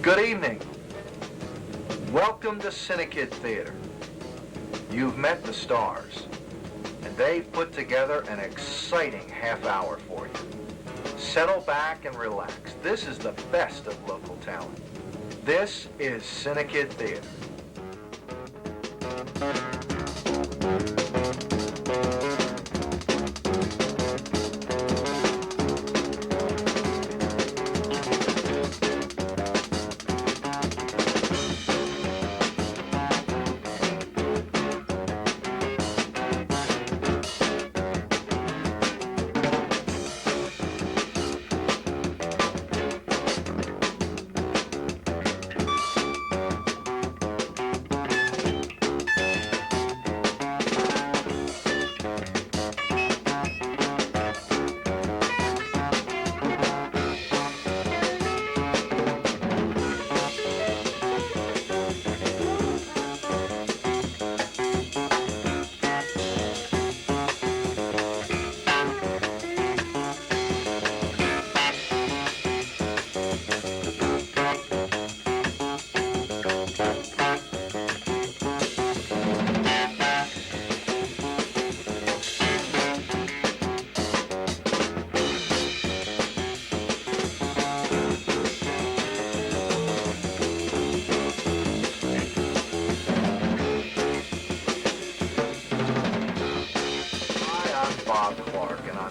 Good evening. Welcome to CINEKYD Theater. You've met the stars, and they've put together an exciting half hour for you. Settle back and relax. This is the best of local talent. This is CINEKYD Theater.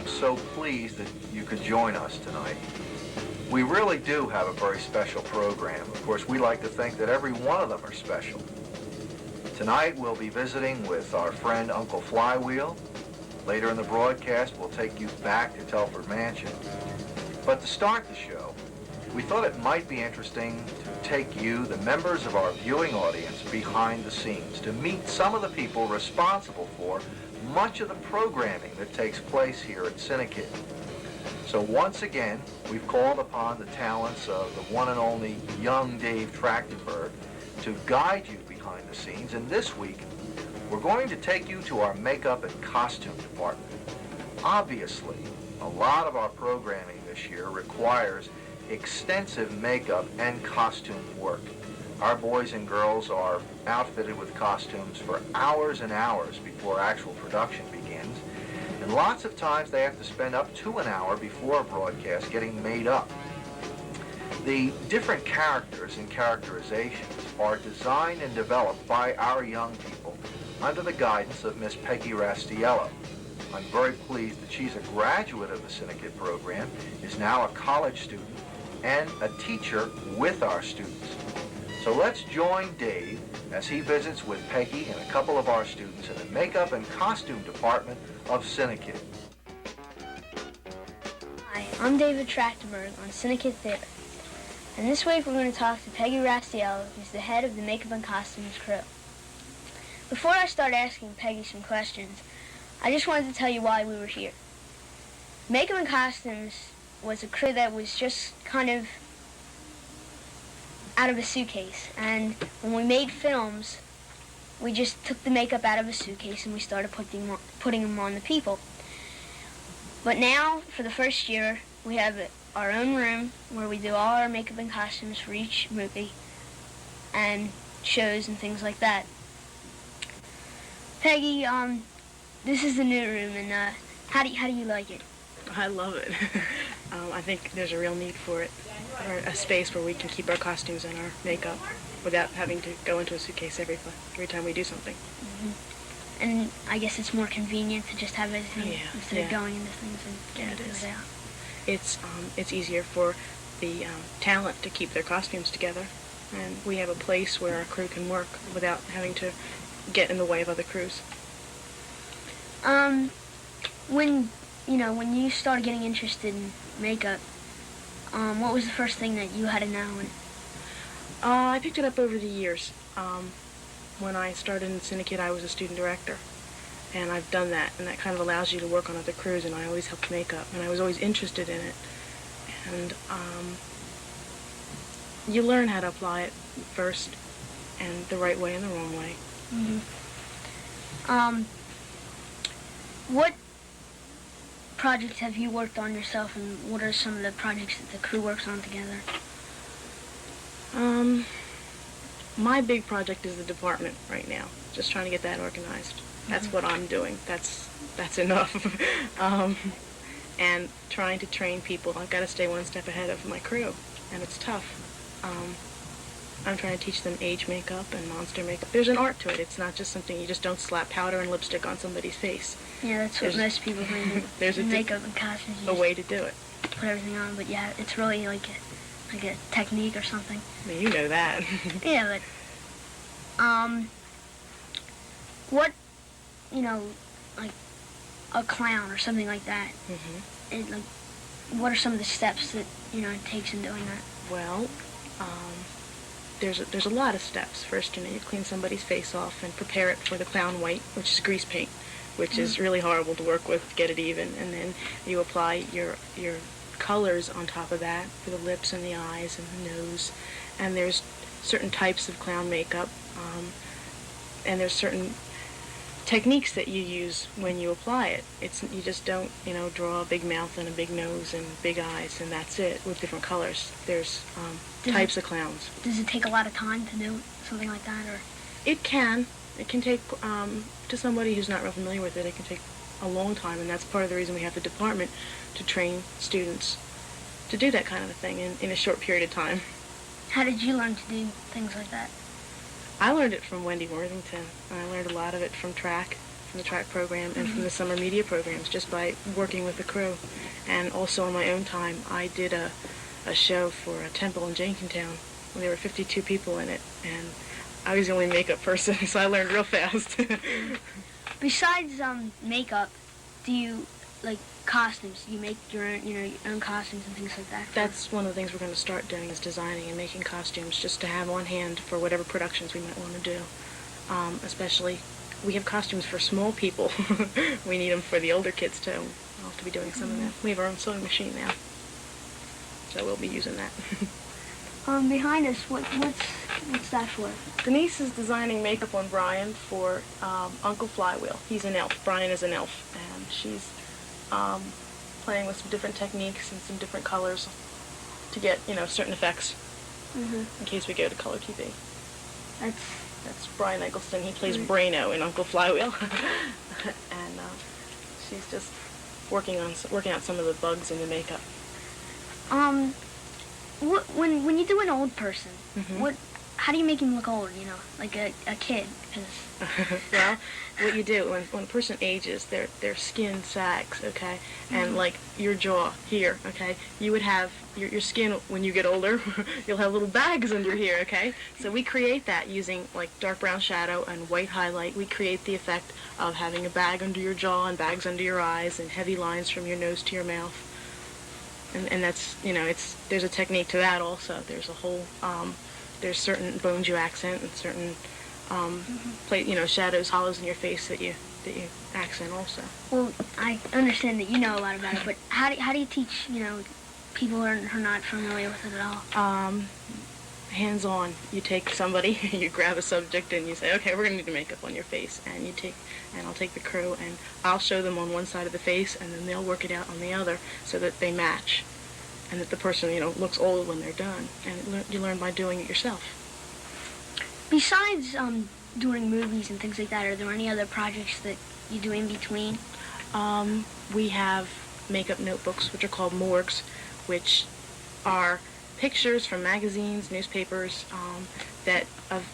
So pleased that you could join us tonight. We really do have a very special program. Of course, we like to think that every one of them are special. Tonight, we'll be visiting with our friend Uncle Flywheel. Later in the broadcast, we'll take you back to Telford Mansion. But to start the show, we thought it might be interesting to take you, the members of our viewing audience, behind the scenes, to meet some of the people responsible for much of the programming that takes place here at CINEKYD. So once again, we've called upon the talents of the one and only young Dave Trachtenberg to guide you behind the scenes. And this week, we're going to take you to our makeup and costume department. Obviously, a lot of our programming this year requires extensive makeup and costume work. Our boys and girls are outfitted with costumes for hours and hours before actual production begins, and lots of times they have to spend up to an hour before a broadcast getting made up. The different characters and characterizations are designed and developed by our young people under the guidance of Miss Peggy Rastiello. I'm very pleased that she's a graduate of the CINEKYD program, is now a college student, and a teacher with our students. So let's join Dave as he visits with Peggy and a couple of our students in the makeup and costume department of CINEKYD. Hi, I'm David Trachtenberg on CINEKYD Theater. And this week we're going to talk to Peggy Rastiello, who's the head of the makeup and costumes crew. Before I start asking Peggy some questions, I just wanted to tell you why we were here. Makeup and costumes was a crew that was just kind of out of a suitcase, and when we made films, we just took the makeup out of a suitcase and we started putting them on the people. But now, for the first year, we have our own room where we do all our makeup and costumes for each movie and shows and things like that. Peggy, this is the new room, and how do you like it? I love it. I think there's a real need for it, or a space where we can keep our costumes and our makeup without having to go into a suitcase every time we do something. Mm-hmm. And I guess it's more convenient to just have everything instead of going into things and getting it out. It's easier for the talent to keep their costumes together, and we have a place where our crew can work without having to get in the way of other crews. When you started getting interested in makeup, what was the first thing that you had to know? I picked it up over the years. When I started in CINEKYD, I was a student director, and I've done that, and that kind of allows you to work on other crews, and I always helped makeup, and I was always interested in it. And you learn how to apply it first, and the right way and the wrong way. Mm-hmm. What projects have you worked on yourself, and what are some of the projects that the crew works on together? My big project is the department right now. Just trying to get that organized. That's what I'm doing. That's enough. And trying to train people. I've got to stay one step ahead of my crew, and it's tough. I'm trying to teach them age makeup and monster makeup. There's an art to it. It's not just something you just don't slap powder and lipstick on somebody's face. Yeah, that's what most people think. There's Makeup and costumes. a way to do it. Put everything on, but yeah, it's really like a technique or something. I mean, you know that. Yeah, but what, like a clown or something like that. It, like, what are some of the steps that it takes in doing that? Well, there's a lot of steps. First, you clean somebody's face off and prepare it for the clown white, which is grease paint, which is really horrible to work with to get it even. And then you apply your colors on top of that for the lips and the eyes and the nose. And there's certain types of clown makeup, and there's certain techniques that you use when you apply it. You just don't draw a big mouth and a big nose and big eyes and that's it with different colors. There's types of clowns. Does it take a lot of time to do something like that, or? It can take to somebody who's not real familiar with it. It can take a long time, and that's part of the reason we have the department to train students to do that kind of a thing in a short period of time. How did you learn to do things like that? I learned it from Wendy Worthington. I learned a lot of it from the track program, and from the summer media programs, just by working with the crew. And also on my own time, I did a show for a temple in Jenkintown. There were 52 people in it, and I was the only makeup person, so I learned real fast. Besides makeup, do you like costumes? You make your own, your own costumes and things like that? That's one of the things we're going to start doing, is designing and making costumes just to have on hand for whatever productions we might want to do. Especially, we have costumes for small people. We need them for the older kids too. I'll have to be doing some of that. We have our own sewing machine now, so we'll be using that. Behind us, what's that for? Denise is designing makeup on Brian for Uncle Flywheel. He's an elf. Brian is an elf, and she's playing with some different techniques and some different colors to get certain effects in case we go to color TV. That's Brian Eggleston. He plays Braino in Uncle Flywheel, and she's just working out some of the bugs in the makeup. When you do an old person, how do you make him look old? Like a kid? 'Cause Well, what you do when a person ages, their skin sags, okay, and like your jaw here, okay, you would have your skin when you get older. You'll have little bags under here, okay. So we create that using like dark brown shadow and white highlight. We create the effect of having a bag under your jaw and bags under your eyes and heavy lines from your nose to your mouth. And that's, there's a technique to that also. There's a whole, there's certain bones you accent and certain, shadows, hollows in your face that you accent also. Well, I understand that you know a lot about it, but how do you teach, people who are not familiar with it at all? Hands-on. You take somebody, you grab a subject, and you say, okay, we're going to need to make up on your face. And I'll take the crew, and I'll show them on one side of the face, and then they'll work it out on the other so that they match, and that the person, looks old when they're done. And you learn by doing it yourself. Besides doing movies and things like that, are there any other projects that you do in between? We have makeup notebooks, which are called morgues, which are pictures from magazines, newspapers, that of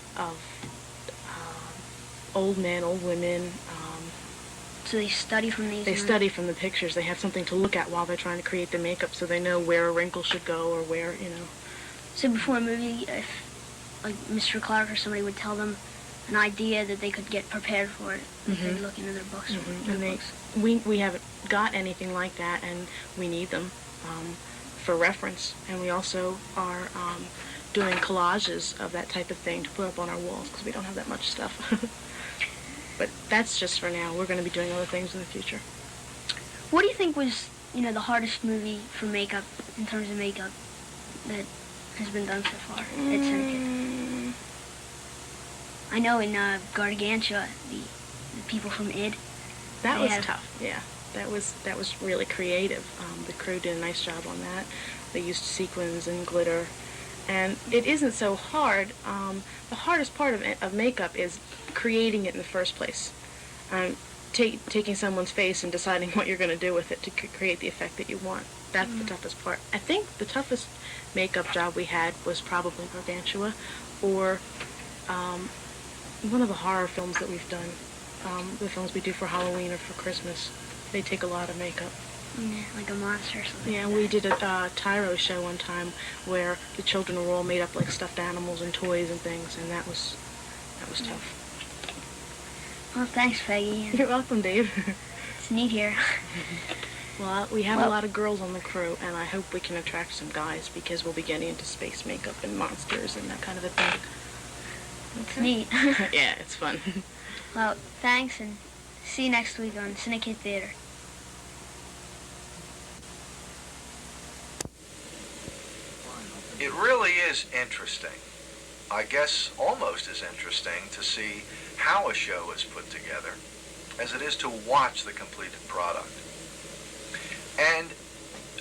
old men, old women. So they study from these? They study from the pictures. They have something to look at while they're trying to create the makeup, so they know where a wrinkle should go or where, So before a movie, if like Mr. Clark or somebody would tell them an idea that they could get prepared for it, they'd look into their books. And we haven't got anything like that, and we need them for reference. And we also are doing collages of that type of thing to put up on our walls, because we don't have that much stuff. But that's just for now. We're going to be doing other things in the future. What do you think was, the hardest movie for makeup, in terms of makeup, that has been done so far at CINEKYD? I know in Gargantua, the people from ID. That was tough, yeah. That was really creative. The crew did a nice job on that. They used sequins and glitter And it isn't so hard. The hardest part of makeup is creating it in the first place. Taking someone's face and deciding what you're going to do with it to create the effect that you want. That's the toughest part. I think the toughest makeup job we had was probably Gargantua, or one of the horror films that we've done. The films we do for Halloween or for Christmas. They take a lot of makeup. Yeah, like a monster or something. Yeah, we did a Tyro show one time where the children were all made up like stuffed animals and toys and things, and that was tough. Well, thanks, Peggy. You're welcome, Dave. It's neat here. Well, we have a lot of girls on the crew, and I hope we can attract some guys because we'll be getting into space makeup and monsters and that kind of a thing. It's neat. Yeah, it's fun. Well, thanks, and see you next week on CINEKYD Theater. It really is interesting. I guess almost as interesting to see how a show is put together as it is to watch the completed product. And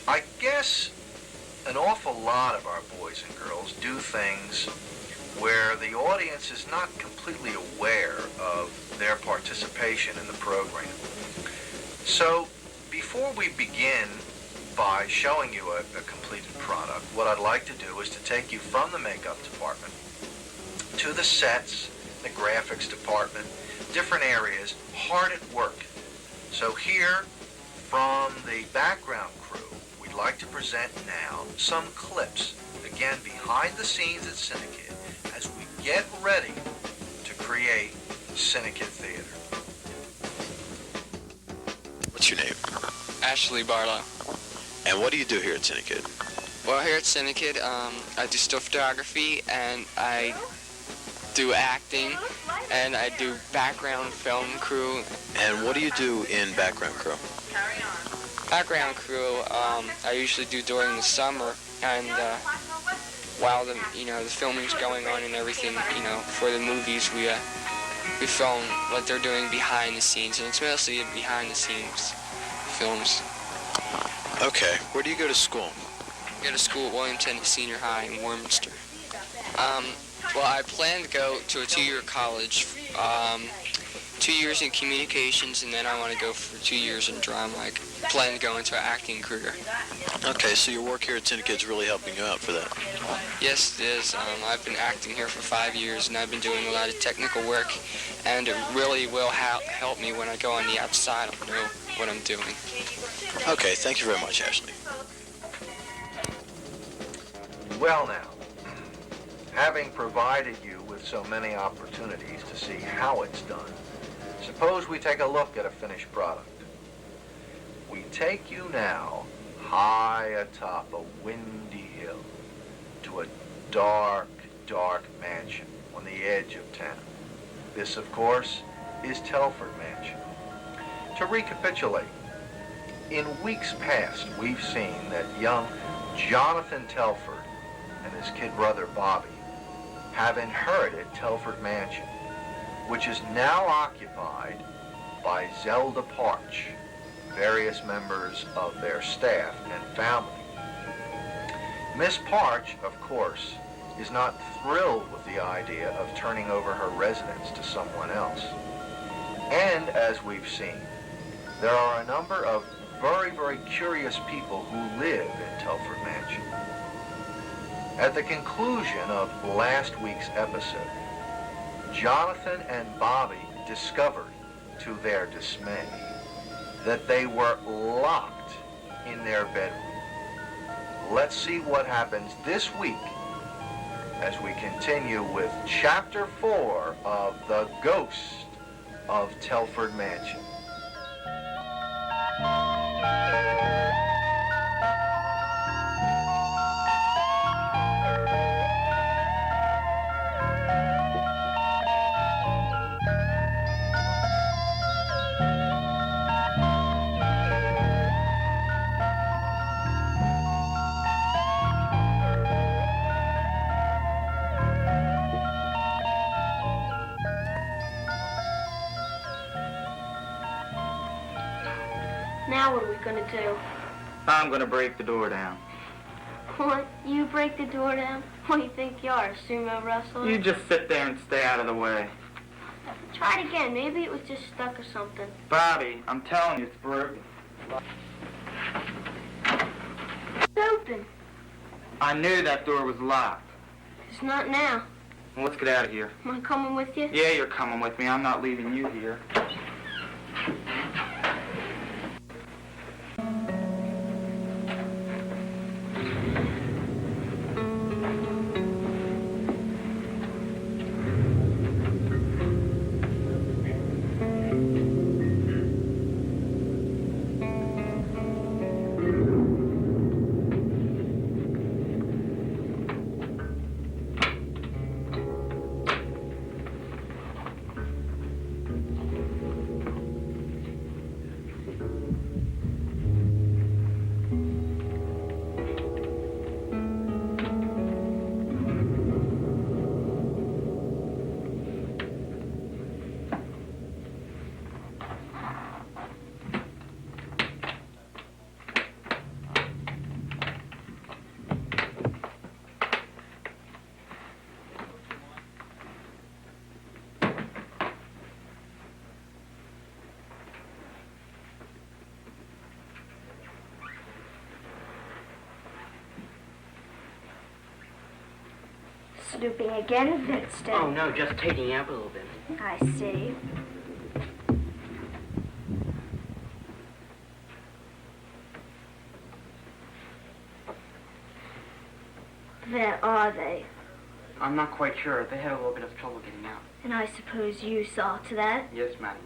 I guess an awful lot of our boys and girls do things where the audience is not completely aware of their participation in the program. So before we begin by showing you a completed product, what I'd like to do is to take you from the makeup department to the sets, the graphics department, different areas, hard at work. So here, from the background crew, we'd like to present now some clips, again, behind the scenes at CINEKYD, as we get ready to create CINEKYD Theater. What's your name? Ashley Barlow. And what do you do here at CINEKYD? Well, here at CINEKYD, I do still photography, and I do acting, and I do background film crew. And what do you do in background crew? Background crew, I usually do during the summer, and while the filming's going on and everything, for the movies, we film what they're doing behind the scenes, and it's mostly behind the scenes films. Okay. Where do you go to school? I go to school at Williamton Senior High in Warminster. Well, I plan to go to a two-year college, 2 years in communications, and then I want to go for 2 years in drama. I plan to go into an acting career. Okay, so your work here at CINEKYD is really helping you out for that. Yes, it is. I've been acting here for 5 years, and I've been doing a lot of technical work, and it really will help me when I go on the outside. I'll know what I'm doing. Okay, thank you very much, Ashley. Well now, having provided you with so many opportunities to see how it's done, suppose we take a look at a finished product. We take you now high atop a windy hill to a dark, dark mansion on the edge of town. This, of course, is Telford Mansion. To recapitulate, in weeks past, we've seen that young Jonathan Telford and his kid brother Bobby have inherited Telford Mansion, which is now occupied by Zelda Parch, various members of their staff and family. Miss Parch, of course, is not thrilled with the idea of turning over her residence to someone else. And as we've seen, there are a number of very, very curious people who live in Telford Mansion. At the conclusion of last week's episode, Jonathan and Bobby discovered, to their dismay, that they were locked in their bedroom. Let's see what happens this week as we continue with Chapter 4 of The Ghost of Telford Mansion. Now what are we going to do? I'm going to break the door down. What? You break the door down? What do you think you are, a sumo wrestler? You just sit there and stay out of the way. Try it again. Maybe it was just stuck or something. Bobby, I'm telling you, it's broken. It's open. I knew that door was locked. It's not now. Well, let's get out of here. Am I coming with you? Yeah, you're coming with me. I'm not leaving you here. Snooping again, Winston. Oh, no, just taking out a little bit. I see. Where are they? I'm not quite sure. They had a little bit of trouble getting out. And I suppose you saw to that? Yes, madam.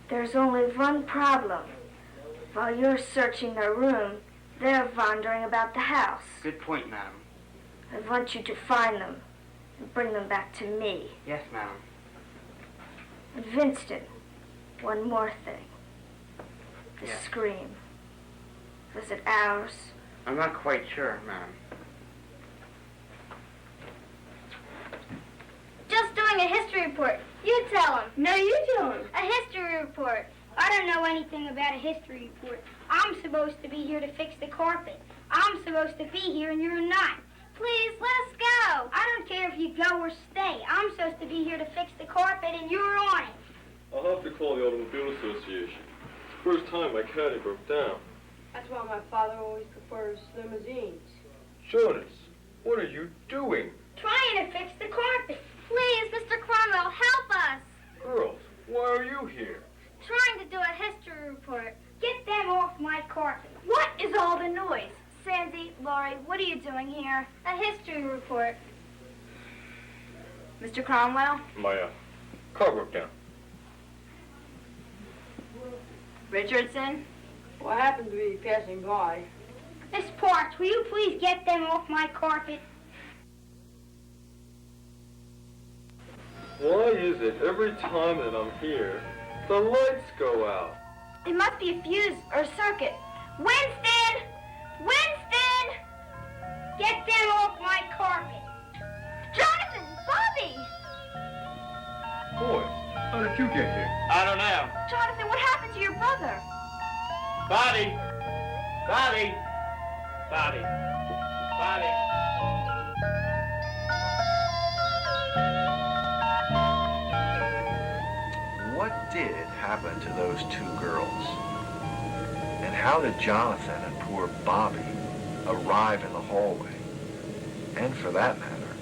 There's only one problem. While you're searching their room, they're wandering about the house. Good point, madam. I want you to find them and bring them back to me. Yes, madam. And Winston, one more thing. The Yes. scream. Was it ours? I'm not quite sure, madam. Just doing a history report. You tell him. No, you tell him. A history report. I don't know anything about a history report. I'm supposed to be here to fix the carpet. I'm supposed to be here and you're not. Please, let us go. I don't care if you go or stay. I'm supposed to be here to fix the carpet and you're on it. I'll have to call the Automobile Association. First time my caddy broke down. That's why my father always prefers limousines. Jonas, what are you doing? Trying to fix the carpet. Please, Mr. Cromwell, help us. Girls, why are you here? Trying to do a history report. Get them off my carpet. What is all the noise? Sandy, Laurie, what are you doing here? A history report. Mr. Cromwell? My car broke down. Richardson? Well, I happened to be passing by. Miss Parks, will you please get them off my carpet? Why is it every time that I'm here, the lights go out? It must be a fuse or a circuit. Winston! Winston! Get them off my carpet. Jonathan! Bobby! Boys, how did you get here? I don't know. Jonathan, what happened to your brother? Bobby! Bobby! Bobby! Bobby! What did happen to those two girls? And how did Jonathan and poor Bobby arrive in the hallway? And for that matter,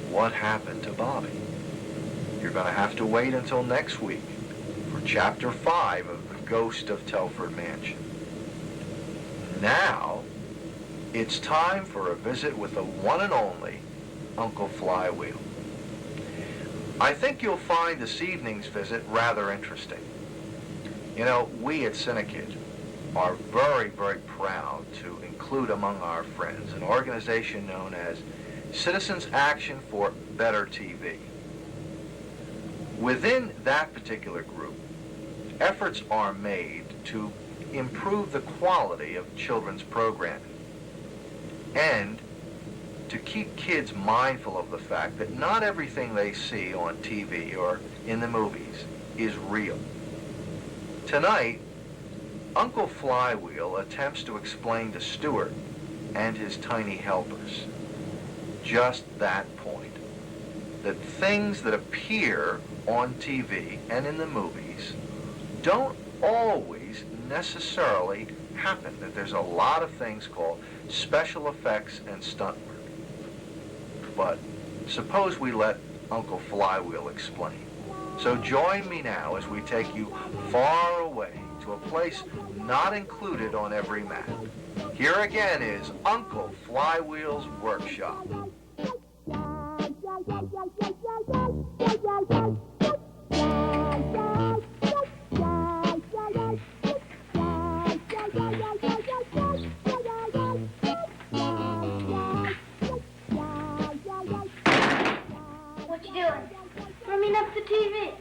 what happened to Bobby? You're going to have to wait until next week for Chapter 5 of The Ghost of Telford Mansion. Now, it's time for a visit with the one and only Uncle Flywheel. I think you'll find this evening's visit rather interesting. You know, we at CINEKYD are very, very proud to include among our friends an organization known as Citizens Action for Better TV. Within that particular group, efforts are made to improve the quality of children's programming and to keep kids mindful of the fact that not everything they see on TV or in the movies is real. Tonight, Uncle Flywheel attempts to explain to Stuart and his tiny helpers just that point, that things that appear on TV and in the movies don't always necessarily happen, that there's a lot of things called special effects and stunt work. But suppose we let Uncle Flywheel explain. So join me now as we take you far away to a place not included on every map. Here again is Uncle Flywheel's workshop. What you doing? Warming up the TV.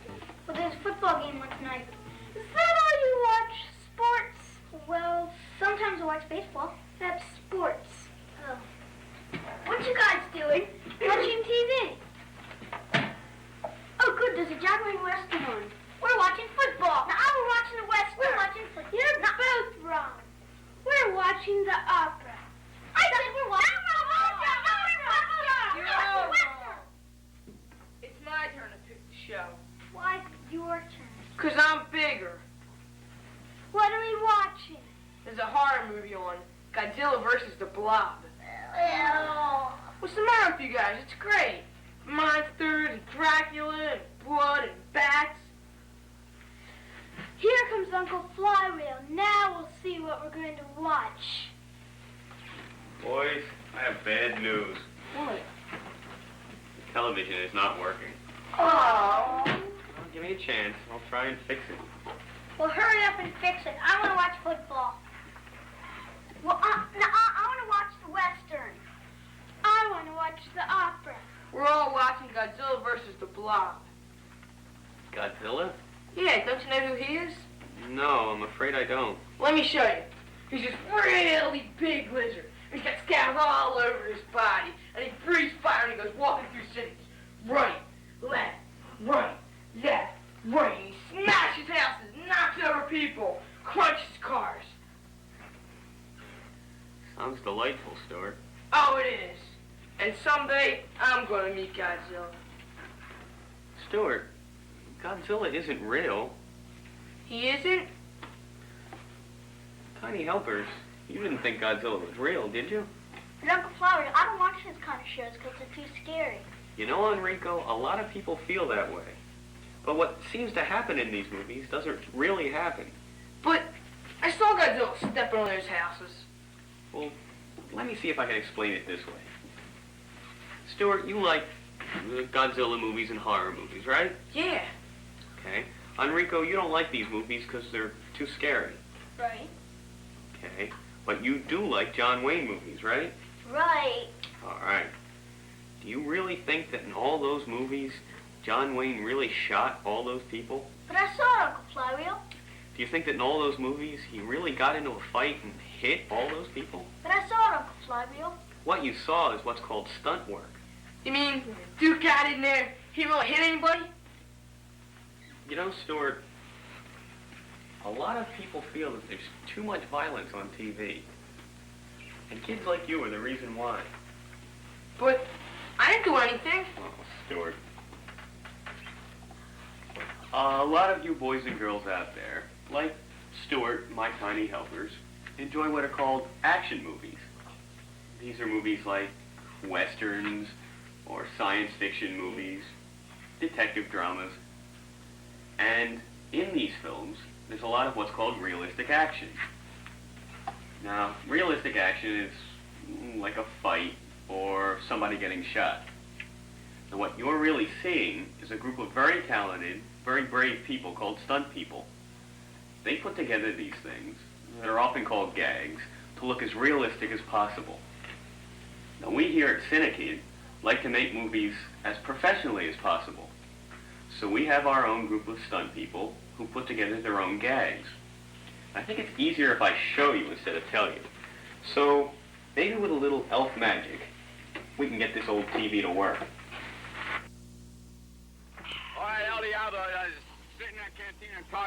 Well, there's a football game on tonight. Is that all you watch? Sports? Well, sometimes I watch baseball. That's sports. Oh. What you guys doing? Watching TV. Oh, good. There's a John Wayne Western on. We're watching football. Now, we're watching the Western. We're watching football. You're both wrong. We're watching the opera. I said we're watching opera. We're watching Western. It's my turn to pick the show. Why your turn? 'Cause I'm bigger. What are we watching? There's a horror movie on. Godzilla versus the Blob. Oh. What's the matter with you guys? It's great. Monsters and Dracula and blood and bats. Here comes Uncle Flywheel. Now we'll see what we're going to watch. Boys, I have bad news. What? The television is not working. Oh. Well, give me a chance. I'll try and fix it. Well, hurry up and fix it. I want to watch football. Well, no, I want to watch the Western. I want to watch the opera. We're all watching Godzilla versus the Blob. Godzilla? Yeah, don't you know who he is? No, I'm afraid I don't. Let me show you. He's this really big lizard. He's got scabs all over his body. And he breathes fire and he goes walking through cities. Right, left, right, left, right. And he smashes houses, knocks over people, crunches cars. Sounds delightful, Stuart. Oh, it is. And someday, I'm going to meet Godzilla. Stuart, Godzilla isn't real. He isn't? Tiny helpers, you didn't think Godzilla was real, did you? But Uncle Flywheel, I don't watch this kind of shows because they're too scary. You know, Enrico, a lot of people feel that way. But what seems to happen in these movies doesn't really happen. But I saw Godzilla stepping on those houses. Well, let me see if I can explain it this way. Stuart, you like Godzilla movies and horror movies, right? Yeah. Okay. Enrico, you don't like these movies because they're too scary. Right. Okay. But you do like John Wayne movies, right? Right. All right. Do you really think that in all those movies, John Wayne really shot all those people? But I saw it, Uncle Flywheel. Do you think that in all those movies, he really got into a fight and hit all those people? But I saw it, Uncle Flywheel. What you saw is what's called stunt work. You mean Duke got in there, he really hit anybody? You know, Stuart, a lot of people feel that there's too much violence on TV. And kids like you are the reason why. But I didn't do anything. Oh, Stuart. A lot of you boys and girls out there, like Stuart, my tiny helpers, enjoy what are called action movies. These are movies like westerns or science fiction movies, detective dramas. And in these films, there's a lot of what's called realistic action. Now, realistic action is like a fight or somebody getting shot. Now, what you're really seeing is a group of very talented, very brave people called stunt people. They put together these things that are often called gags to look as realistic as possible. Now, we here at CINEKYD like to make movies as professionally as possible. So we have our own group of stunt people who put together their own gags. I think it's easier if I show you instead of tell you. So maybe with a little elf magic, we can get this old TV to work.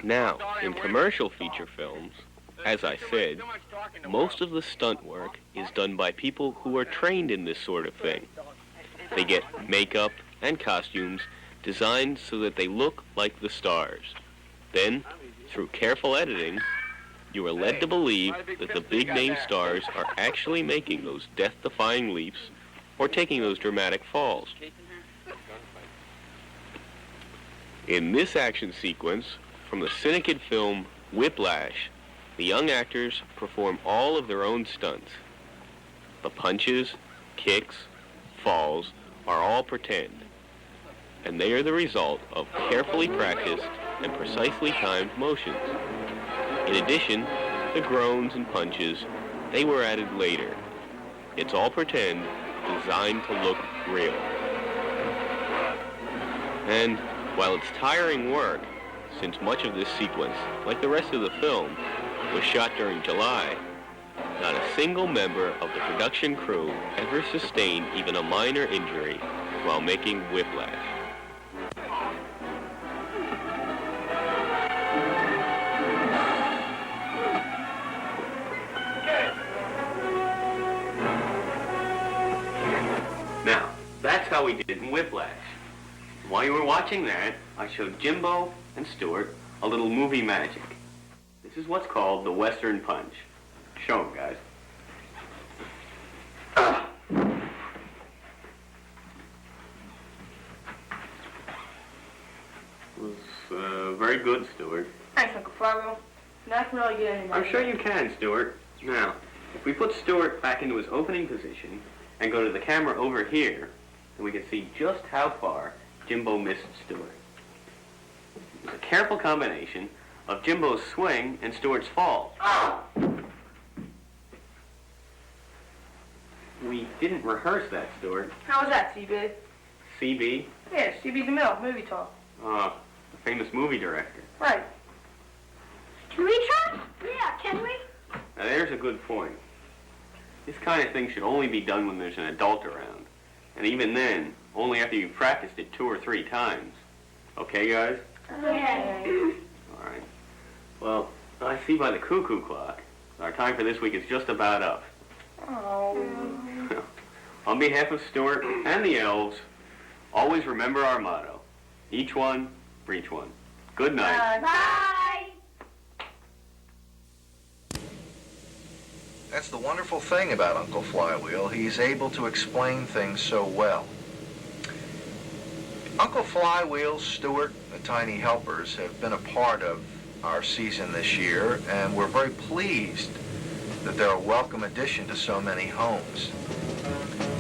Now, in commercial feature films, as I said, most of the stunt work is done by people who are trained in this sort of thing. They get makeup and costumes designed so that they look like the stars. Then, through careful editing, you are led to believe that the big-name stars are actually making those death-defying leaps or taking those dramatic falls. In this action sequence from the CINEKYD film Whiplash, the young actors perform all of their own stunts. The punches, kicks, falls are all pretend, and they are the result of carefully practiced and precisely timed motions. In addition, the groans and punches, they were added later. It's all pretend, designed to look real. And while it's tiring work, since much of this sequence, like the rest of the film, was shot during July, not a single member of the production crew ever sustained even a minor injury while making Whiplash. Now, that's how we did it in Whiplash. While you were watching that, I showed Jimbo and Stuart a little movie magic. This is what's called the Western Punch. Show them, guys. Was very good, Stuart. Thanks, Uncle Flavio. Now I can really get anybody. I'm sure you can, Stuart. Now, if we put Stuart back into his opening position and go to the camera over here, then we can see just how far Jimbo missed Stuart. It was a careful combination of Jimbo's swing and Stuart's fall. We didn't rehearse that, Stuart. How was that, CB? CB? Yeah, CB DeMille, movie talk. The famous movie director. Right. Can we try? Yeah, can we? Now there's a good point. This kind of thing should only be done when there's an adult around. And even then, only after you've practiced it 2 or 3 times. Okay, guys? Okay. All right. Well, I see by the cuckoo clock, our time for this week is just about up. Oh. On behalf of Stuart and the elves, always remember our motto. Each one, for each one. Good night. Bye. That's the wonderful thing about Uncle Flywheel. He's able to explain things so well. Uncle Flywheel, Stuart, the Tiny Helpers have been a part of our season this year, and we're very pleased that they're a welcome addition to so many homes.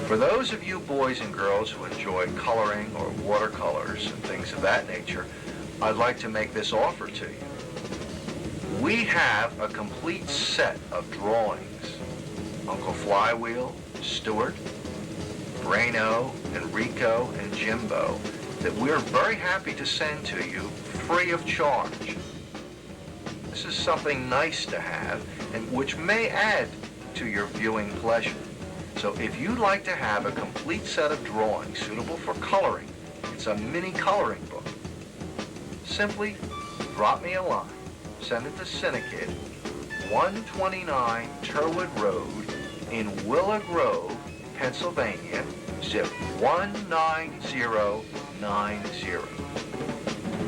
For those of you boys and girls who enjoy coloring or watercolors and things of that nature, I'd like to make this offer to you. We have a complete set of drawings. Uncle Flywheel, Stuart, Braino, Enrico, and Jimbo that we're very happy to send to you free of charge. This is something nice to have and which may add to your viewing pleasure. So if you'd like to have a complete set of drawings suitable for coloring, it's a mini coloring book. Simply drop me a line. Send it to CINEKYD, 129 Turwood Road in Willow Grove, Pennsylvania, zip 19090.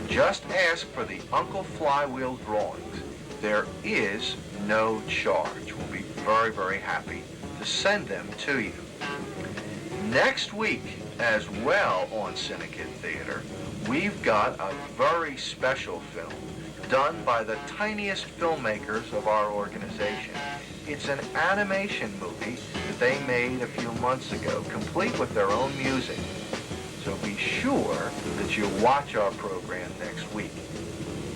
Just ask for the Uncle Flywheel drawings. There is no charge. We'll be very, very happy to send them to you. Next week, as well on CINEKYD Theater, we've got a very special film done by the tiniest filmmakers of our organization. It's an animation movie that they made a few months ago, complete with their own music. So be sure that you watch our program next week.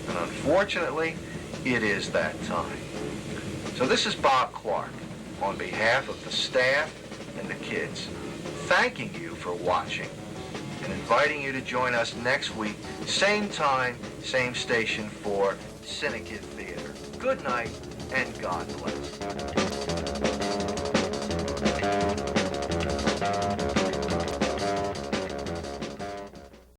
And unfortunately, it is that time. So this is Bob Clark on behalf of the staff and the kids, thanking you for watching and inviting you to join us next week, same time, same station for CINEKYD Theater. Good night and God bless.